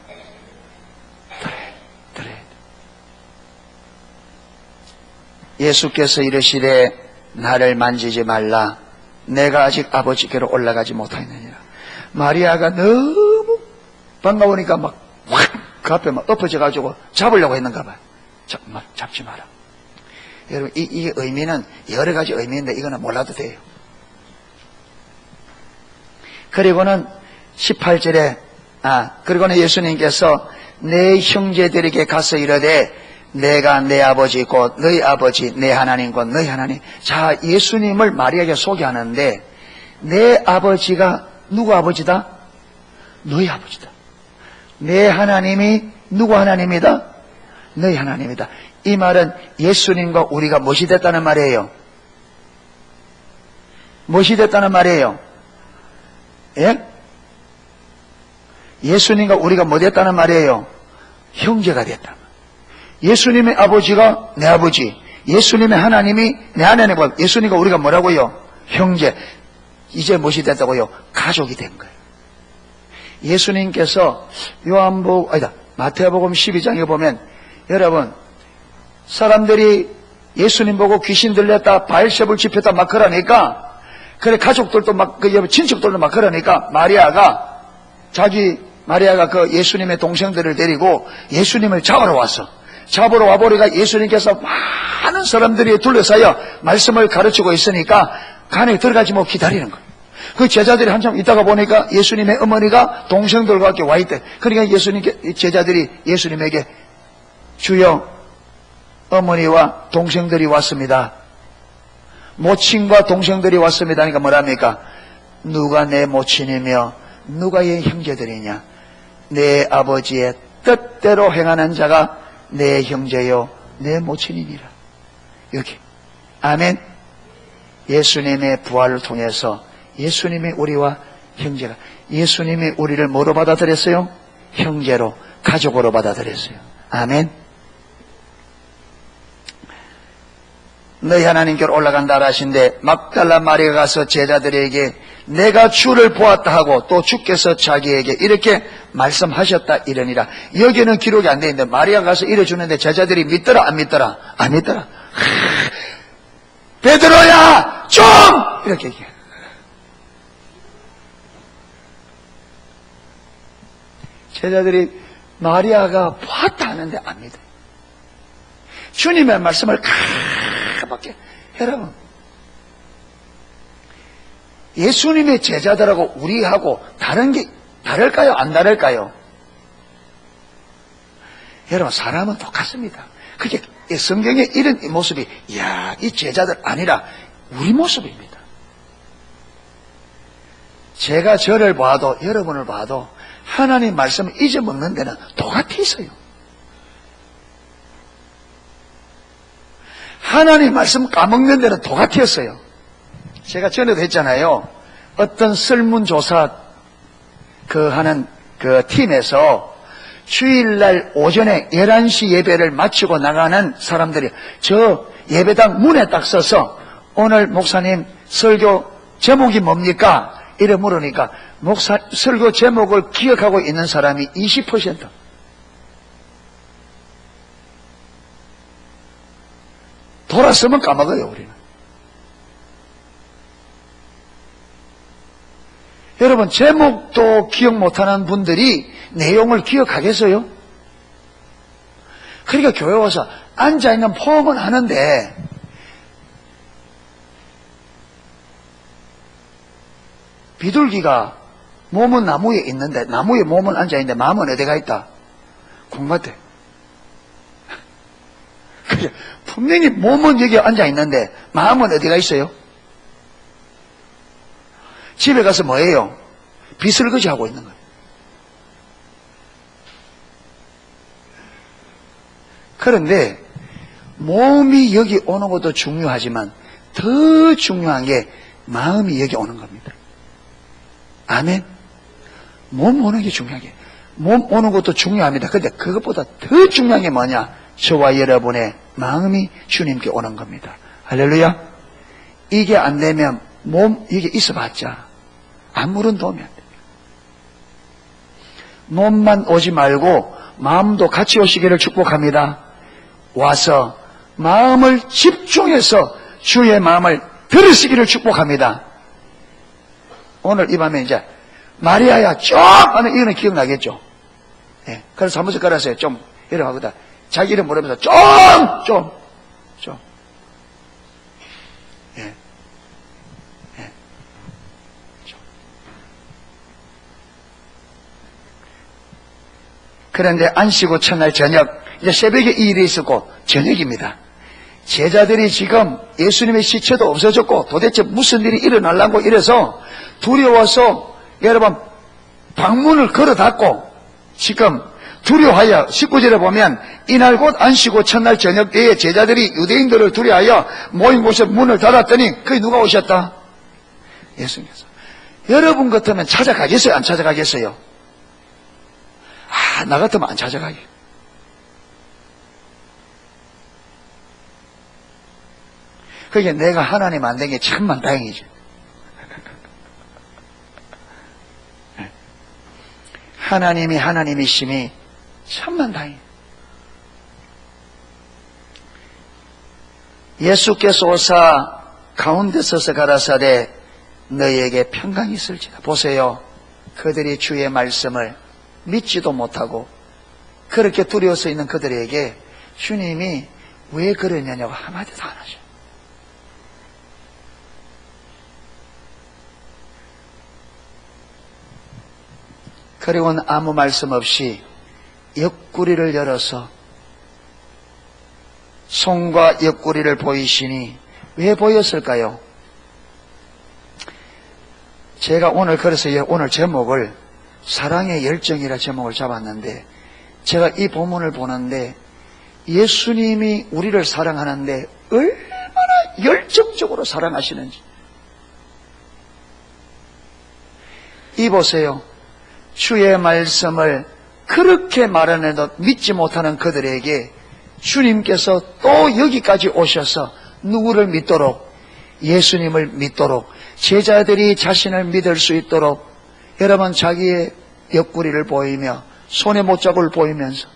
예수께서 이르시되 나를 만지지 말라. 내가 아직 아버지께로 올라가지 못하였느니라. 마리아가 너무 반가우니까 막 확 그 앞에 막 엎어져가지고 잡으려고 했는가 봐요. 잡지 마라. 여러분 이 의미는 여러 가지 의미인데 이거는 몰라도 돼요. 그리고는 18절에 그리고는 예수님께서 내 형제들에게 가서 이르되 내가 내 아버지 곧 너희 아버지 내 하나님 곧 너희 하나님. 자, 예수님을 마리아에게 소개하는데 내 아버지가 누구 아버지다? 너희 아버지다. 내 하나님이 누구 하나님이다? 너희 하나님이다. 이 말은 예수님과 우리가 무엇이 됐다는 말이에요? 무엇이 됐다는 말이에요? 예? 예수님과 우리가 뭐 됐다는 말이에요? 형제가 됐다. 예수님의 아버지가 내 아버지, 예수님의 하나님이 내 하나님과 예수님과 우리가 뭐라고요? 형제. 이제 무엇이 됐다고요? 가족이 된 거예요. 예수님께서 마태복음 12장에 보면 여러분 사람들이 예수님 보고 귀신 들렸다 바엘세불 집혔다 막 그러니까 그래 가족들도 막 친척들도 막 그러니까 마리아가 그 예수님의 동생들을 데리고 예수님을 잡으러 왔어. 잡으러 와보니까 예수님께서 많은 사람들이 둘러싸여 말씀을 가르치고 있으니까 간에 들어가지 못 기다리는 거예요. 그 제자들이 한참 있다가 보니까 예수님의 어머니가 동생들과 함께 와 있대. 그러니까 제자들이 예수님에게 주여 어머니와 동생들이 왔습니다. 모친과 동생들이 왔습니다. 그러니까 뭐랍니까? 누가 내 모친이며 누가 내 형제들이냐? 내 아버지의 뜻대로 행하는 자가 내 형제요 내 모친이니라. 여기 아멘. 예수님의 부활을 통해서 예수님이 우리와 형제가 예수님이 우리를 뭐로 받아들였어요? 형제로 가족으로 받아들였어요. 아멘. 너희 하나님께로 올라간다 하신데 막달라 마리아가 가서 제자들에게 내가 주를 보았다 하고 또 주께서 자기에게 이렇게 말씀하셨다 이러니라. 여기는 기록이 안 돼 있는데 마리아가 가서 이래주는데 제자들이 믿더라 안 믿더라? 안 믿더라. 베드로야 좀 이렇게 얘기해. 제자들이 마리아가 보았다 하는데 안 믿어요. 주님의 말씀을 가볍게 여러분 예수님의 제자들하고 우리하고 다른 게 다를까요? 안 다를까요? 여러분 사람은 똑같습니다. 그게 성경에 이런 모습이 이야 이 제자들 아니라 우리 모습입니다. 제가 저를 봐도 여러분을 봐도 하나님 말씀을 잊어먹는 데는 똑같이 있어요. 하나님 말씀 까먹는 데는 똑같았어요. 제가 전에도 했잖아요. 어떤 설문조사 하는 팀에서 주일날 오전에 11시 예배를 마치고 나가는 사람들이 저 예배당 문에 딱 서서 오늘 목사님 설교 제목이 뭡니까? 이래 물으니까 설교 제목을 기억하고 있는 사람이 20%. 돌았으면 까먹어요, 우리는. 여러분, 제목도 기억 못하는 분들이 내용을 기억하겠어요? 그러니까 교회 와서 앉아있는 포옹은 하는데, 비둘기가 몸은 나무에 있는데, 나무에 몸은 앉아있는데, 마음은 어디가 있다? 공밭에. 분명히 몸은 여기 앉아있는데, 마음은 어디가 있어요? 집에 가서 뭐예요? 비설거지 하고 있는 거예요. 그런데 몸이 여기 오는 것도 중요하지만 더 중요한 게 마음이 여기 오는 겁니다. 아멘. 몸 오는 게 중요한 게 몸 오는 것도 중요합니다. 그런데 그것보다 더 중요한 게 뭐냐? 저와 여러분의 마음이 주님께 오는 겁니다. 할렐루야. 이게 안 되면 몸 이게 있어봤자 아무런 도움이 안 됩니다. 몸만 오지 말고 마음도 같이 오시기를 축복합니다. 와서 마음을 집중해서 주의 마음을 들으시기를 축복합니다. 오늘 이 밤에 이제 마리아야 좀 하는 이거는 기억나겠죠? 예. 그래서 한 번씩 걸었어요. 좀 이러고 하거든. 자기 이름 부르면서 좀. 예. 예. 좀. 그런데 안식구 첫날 저녁, 이제 새벽에 이 일이 있었고 저녁입니다. 제자들이 지금 예수님의 시체도 없어졌고 도대체 무슨 일이 일어나려고 이래서 두려워서 여러분 방문을 걸어 닫고 지금 두려워하여 19절에 보면 이날 곧 안식구 첫날 저녁 때에 제자들이 유대인들을 두려워하여 모인 곳에 문을 닫았더니 거기 누가 오셨다? 예수님께서. 여러분 같으면 찾아가겠어요? 안 찾아가겠어요? 나 같으면 안 찾아가게. 그게 내가 하나님 안 된 게 참만 다행이지. 하나님이 하나님이심이 천만다행이에요. 예수께서 오사 가운데 서서 가라사대 너희에게 평강이 있을지다. 보세요. 그들이 주의 말씀을 믿지도 못하고 그렇게 두려워서 있는 그들에게 주님이 왜 그러냐고 한마디도 안 하죠. 그리고는 아무 말씀 없이 옆구리를 열어서 손과 옆구리를 보이시니 왜 보였을까요? 제가 오늘 그래서 오늘 제목을 사랑의 열정이라 제목을 잡았는데, 제가 이 본문을 보는데 예수님이 우리를 사랑하는데 얼마나 열정적으로 사랑하시는지 이 보세요. 주의 말씀을 그렇게 말하는데도 믿지 못하는 그들에게 주님께서 또 여기까지 오셔서 누구를 믿도록, 예수님을 믿도록, 제자들이 자신을 믿을 수 있도록 여러분 자기의 옆구리를 보이며 손의 못자국을 보이면서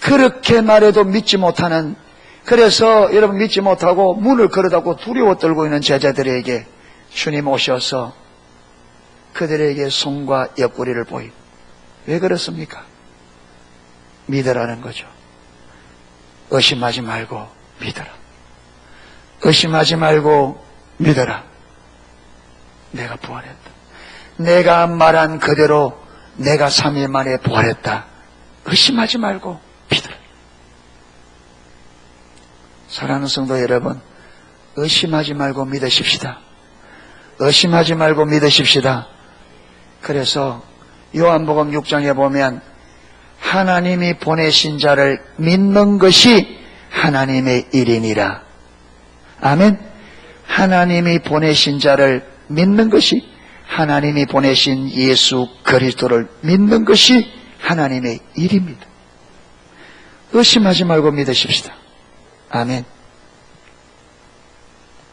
그렇게 말해도 믿지 못하는, 그래서 여러분 믿지 못하고 문을 걸어닫고 두려워 떨고 있는 제자들에게 주님 오셔서 그들에게 손과 옆구리를 보이고, 왜 그렇습니까? 믿으라는 거죠. 의심하지 말고 믿어라. 의심하지 말고 믿어라. 내가 부활했다. 내가 말한 그대로 내가 3일 만에 부활했다. 의심하지 말고 믿어라. 사랑하는 성도 여러분, 의심하지 말고 믿으십시다. 의심하지 말고 믿으십시다. 그래서 요한복음 6장에 보면 하나님이 보내신 자를 믿는 것이 하나님의 일이니라. 아멘. 하나님이 보내신 자를 믿는 것이, 하나님이 보내신 예수 그리스도를 믿는 것이 하나님의 일입니다. 의심하지 말고 믿으십시다. 아멘.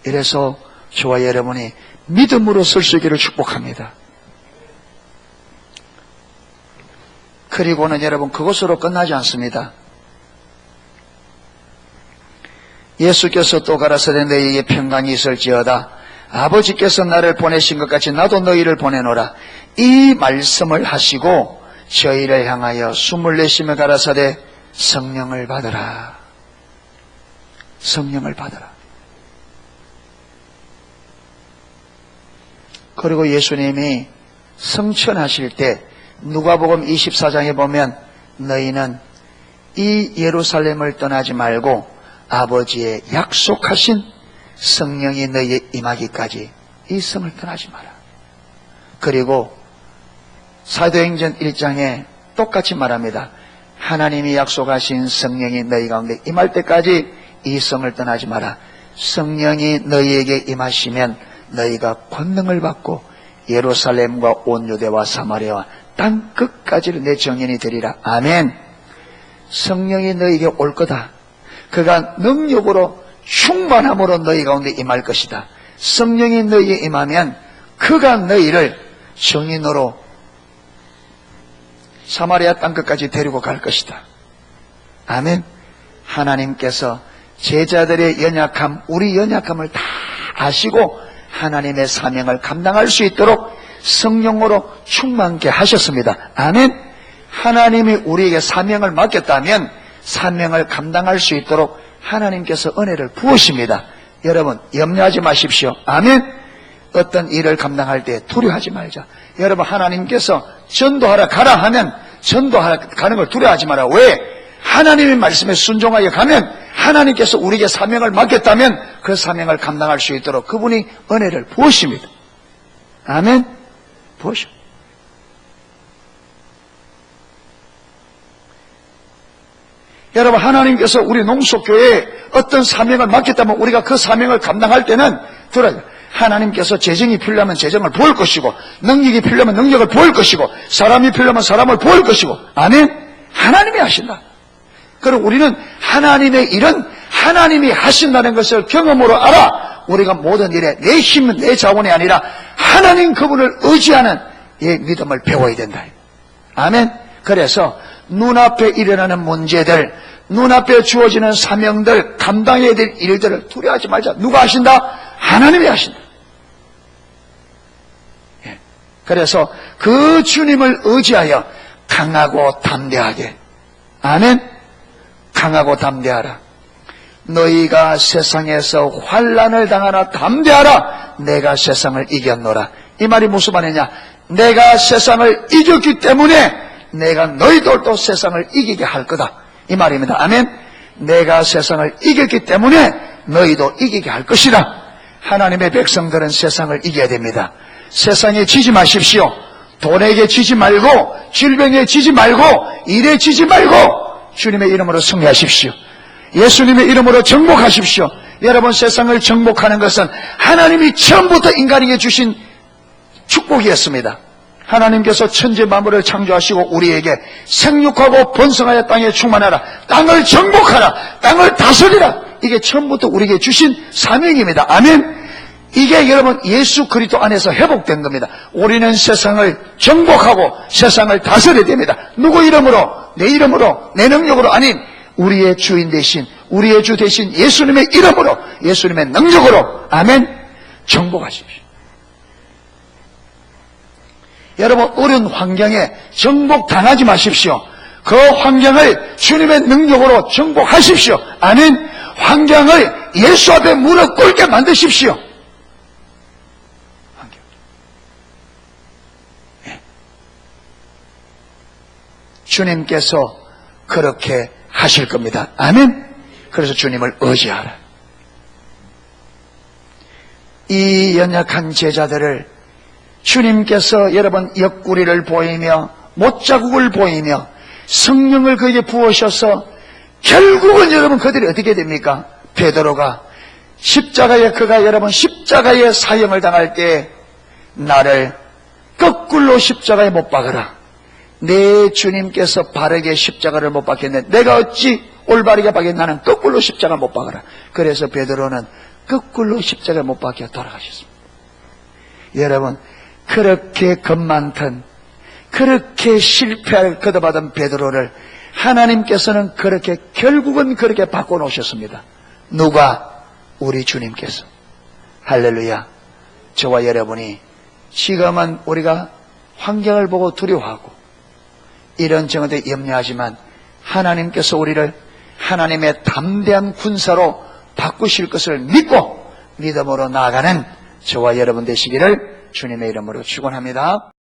이래서 저와 여러분이 믿음으로 설 수 있기를 축복합니다. 그리고는 여러분 그것으로 끝나지 않습니다. 예수께서 또 가라사대 너희에게 평강이 있을지어다. 아버지께서 나를 보내신 것 같이 나도 너희를 보내노라. 이 말씀을 하시고 저희를 향하여 숨을 내쉬며 가라사대 성령을 받으라. 성령을 받으라. 그리고 예수님이 성천하실 때 누가복음 24장에 보면 너희는 이 예루살렘을 떠나지 말고 아버지의 약속하신 성령이 너희에 임하기까지 이 성을 떠나지 마라. 그리고 사도행전 1장에 똑같이 말합니다. 하나님이 약속하신 성령이 너희 가운데 임할 때까지 이 성을 떠나지 마라. 성령이 너희에게 임하시면 너희가 권능을 받고 예루살렘과 온 유대와 사마리아와 땅 끝까지를 내 정인이 되리라. 아멘. 성령이 너희에게 올 거다. 그가 능력으로 충만함으로 너희 가운데 임할 것이다. 성령이 너희에게 임하면 그가 너희를 정인으로 사마리아 땅 끝까지 데리고 갈 것이다. 아멘. 하나님께서 제자들의 연약함, 우리 연약함을 다 아시고 하나님의 사명을 감당할 수 있도록 성령으로 충만케 하셨습니다. 아멘. 하나님이 우리에게 사명을 맡겼다면 사명을 감당할 수 있도록 하나님께서 은혜를 부으십니다. 여러분 염려하지 마십시오. 아멘. 어떤 일을 감당할 때 두려워하지 말자. 여러분 하나님께서 전도하라 가라 하면 전도하라 가는 걸 두려워하지 마라. 왜? 하나님의 말씀에 순종하여 가면 하나님께서 우리에게 사명을 맡겼다면 그 사명을 감당할 수 있도록 그분이 은혜를 부으십니다. 아멘. 부으십니다. 여러분 하나님께서 우리 농속교회에 어떤 사명을 맡겼다면 우리가 그 사명을 감당할 때는 들어요. 하나님께서 재정이 필요하면 재정을 부을 것이고 능력이 필요하면 능력을 부을 것이고 사람이 필요하면 사람을 부을 것이고 아멘. 하나님이 하신다. 그리고 우리는 하나님의 일은 하나님이 하신다는 것을 경험으로 알아. 우리가 모든 일에 내 힘, 내 자원이 아니라 하나님 그분을 의지하는 이 믿음을 배워야 된다. 아멘. 그래서 눈앞에 일어나는 문제들, 눈앞에 주어지는 사명들, 감당해야 될 일들을 두려워하지 말자. 누가 하신다? 하나님이 하신다. 예. 그래서 그 주님을 의지하여 강하고 담대하게, 아멘. 강하고 담대하라. 너희가 세상에서 환난을 당하나 담대하라. 내가 세상을 이겼노라. 이 말이 무슨 말이냐? 내가 세상을 이겼기 때문에 내가 너희들도 세상을 이기게 할 거다, 이 말입니다. 아멘. 내가 세상을 이겼기 때문에 너희도 이기게 할 것이다. 하나님의 백성들은 세상을 이겨야 됩니다. 세상에 지지 마십시오. 돈에게 지지 말고, 질병에 지지 말고, 일에 지지 말고 주님의 이름으로 승리하십시오. 예수님의 이름으로 정복하십시오. 여러분, 세상을 정복하는 것은 하나님이 처음부터 인간에게 주신 축복이었습니다. 하나님께서 천지 만물을 창조하시고 우리에게 생육하고 번성하여 땅에 충만하라, 땅을 정복하라, 땅을 다스리라, 이게 처음부터 우리에게 주신 사명입니다. 아멘. 이게 여러분 예수 그리스도 안에서 회복된 겁니다. 우리는 세상을 정복하고 세상을 다스려야 됩니다. 누구 이름으로? 내 이름으로, 내 능력으로 아닌 우리의 주인 대신, 우리의 주 대신 예수님의 이름으로, 예수님의 능력으로, 아멘, 정복하십시오. 여러분, 어려운 환경에 정복당하지 마십시오. 그 환경을 주님의 능력으로 정복하십시오. 아멘. 환경을 예수 앞에 무릎 꿇게 만드십시오. 네. 주님께서 그렇게 하실 겁니다. 아멘. 그래서 주님을 의지하라. 이 연약한 제자들을 주님께서 여러분 옆구리를 보이며 못자국을 보이며 성령을 그에게 부으셔서 결국은 여러분 그들이 어떻게 됩니까? 베드로가 십자가에, 그가 여러분 십자가의 사형을 당할 때 나를 거꾸로 십자가에 못 박아라. 내 주님께서 바르게 십자가를 못 박겠네. 내가 어찌 올바르게 박겠나. 나는 거꾸로 십자가 못 박아라. 그래서 베드로는 거꾸로 십자가에 못 박혀 돌아가셨습니다. 여러분, 그렇게 겁 많던, 그렇게 실패할 거듭받은 베드로를 하나님께서는 그렇게 결국은 그렇게 바꿔놓으셨습니다. 누가? 우리 주님께서. 할렐루야. 저와 여러분이 지금은 우리가 환경을 보고 두려워하고 이런 정도에 염려하지만 하나님께서 우리를 하나님의 담대한 군사로 바꾸실 것을 믿고 믿음으로 나아가는 저와 여러분 되시기를 주님의 이름으로 축원합니다.